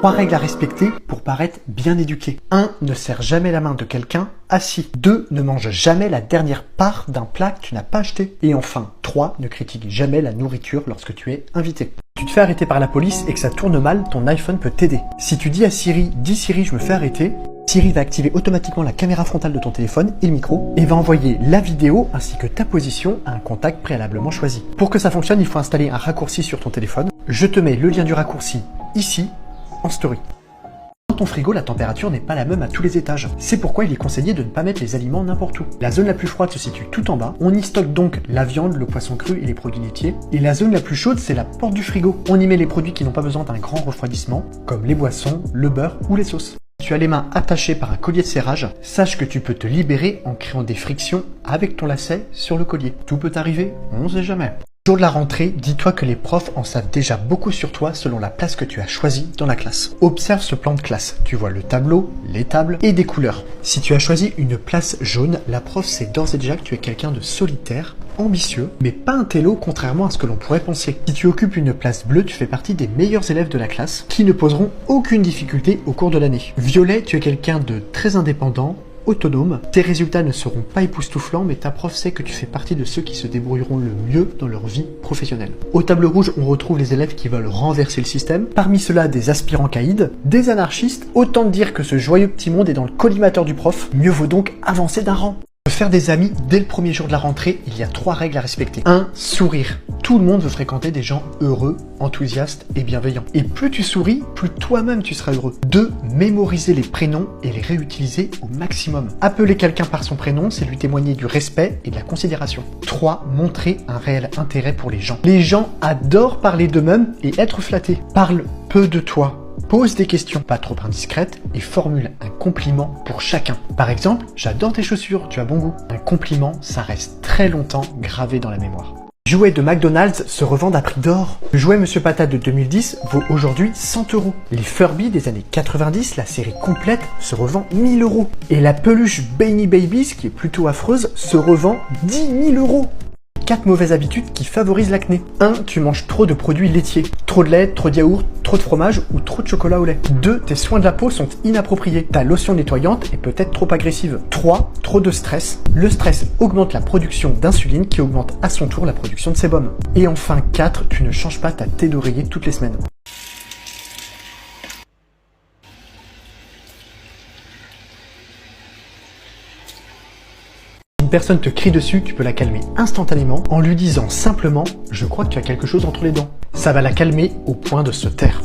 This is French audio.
3 règles à respecter pour paraître bien éduqué. 1. Ne serre jamais la main de quelqu'un assis. 2. Ne mange jamais la dernière part d'un plat que tu n'as pas acheté. Et enfin, 3. Ne critique jamais la nourriture lorsque tu es invité. Si tu te fais arrêter par la police et que ça tourne mal, ton iPhone peut t'aider. Si tu dis à Siri, dis Siri, je me fais arrêter, Siri va activer automatiquement la caméra frontale de ton téléphone et le micro et va envoyer la vidéo ainsi que ta position à un contact préalablement choisi. Pour que ça fonctionne, il faut installer un raccourci sur ton téléphone. Je te mets le lien du raccourci ici, en story. Dans ton frigo, la température n'est pas la même à tous les étages. C'est pourquoi il est conseillé de ne pas mettre les aliments n'importe où. La zone la plus froide se situe tout en bas. On y stocke donc la viande, le poisson cru et les produits laitiers. Et la zone la plus chaude, c'est la porte du frigo. On y met les produits qui n'ont pas besoin d'un grand refroidissement, comme les boissons, le beurre ou les sauces. Si tu as les mains attachées par un collier de serrage, sache que tu peux te libérer en créant des frictions avec ton lacet sur le collier. Tout peut arriver, on ne sait jamais. Jour de la rentrée, dis-toi que les profs en savent déjà beaucoup sur toi selon la place que tu as choisie dans la classe. Observe ce plan de classe. Tu vois le tableau, les tables et des couleurs. Si tu as choisi une place jaune, la prof sait d'ores et déjà que tu es quelqu'un de solitaire, ambitieux, mais pas un télo contrairement à ce que l'on pourrait penser. Si tu occupes une place bleue, tu fais partie des meilleurs élèves de la classe qui ne poseront aucune difficulté au cours de l'année. Violet, tu es quelqu'un de très indépendant, autonome. Tes résultats ne seront pas époustouflants, mais ta prof sait que tu fais partie de ceux qui se débrouilleront le mieux dans leur vie professionnelle. Au tableau rouge, on retrouve les élèves qui veulent renverser le système. Parmi ceux-là, des aspirants caïds, des anarchistes. Autant dire que ce joyeux petit monde est dans le collimateur du prof. Mieux vaut donc avancer d'un rang. Pour faire des amis dès le premier jour de la rentrée, il y a 3 règles à respecter. 1. Sourire. Tout le monde veut fréquenter des gens heureux, enthousiastes et bienveillants. Et plus tu souris, plus toi-même tu seras heureux. 2. Mémoriser les prénoms et les réutiliser au maximum. Appeler quelqu'un par son prénom, c'est lui témoigner du respect et de la considération. 3. Montrer un réel intérêt pour les gens. Les gens adorent parler d'eux-mêmes et être flattés. Parle peu de toi. Pose des questions pas trop indiscrètes et formule un compliment pour chacun. Par exemple, j'adore tes chaussures, tu as bon goût. Un compliment, ça reste très longtemps gravé dans la mémoire. Les jouets de McDonald's se revendent à prix d'or. Le jouet Monsieur Patate de 2010 vaut aujourd'hui 100 €. Les Furby des années 90, la série complète, se revend 1000 €. Et la peluche Beanie Babies, qui est plutôt affreuse, se revend 10 000 €. 4 mauvaises habitudes qui favorisent l'acné. 1. Tu manges trop de produits laitiers. Trop de lait, trop de yaourt, trop de fromage ou trop de chocolat au lait. 2. Tes soins de la peau sont inappropriés. Ta lotion nettoyante est peut-être trop agressive. 3. Trop de stress. Le stress augmente la production d'insuline qui augmente à son tour la production de sébum. Et enfin 4. Tu ne changes pas ta thé d'oreiller toutes les semaines. Personne te crie dessus, tu peux la calmer instantanément en lui disant simplement « Je crois que tu as quelque chose entre les dents ». Ça va la calmer au point de se taire.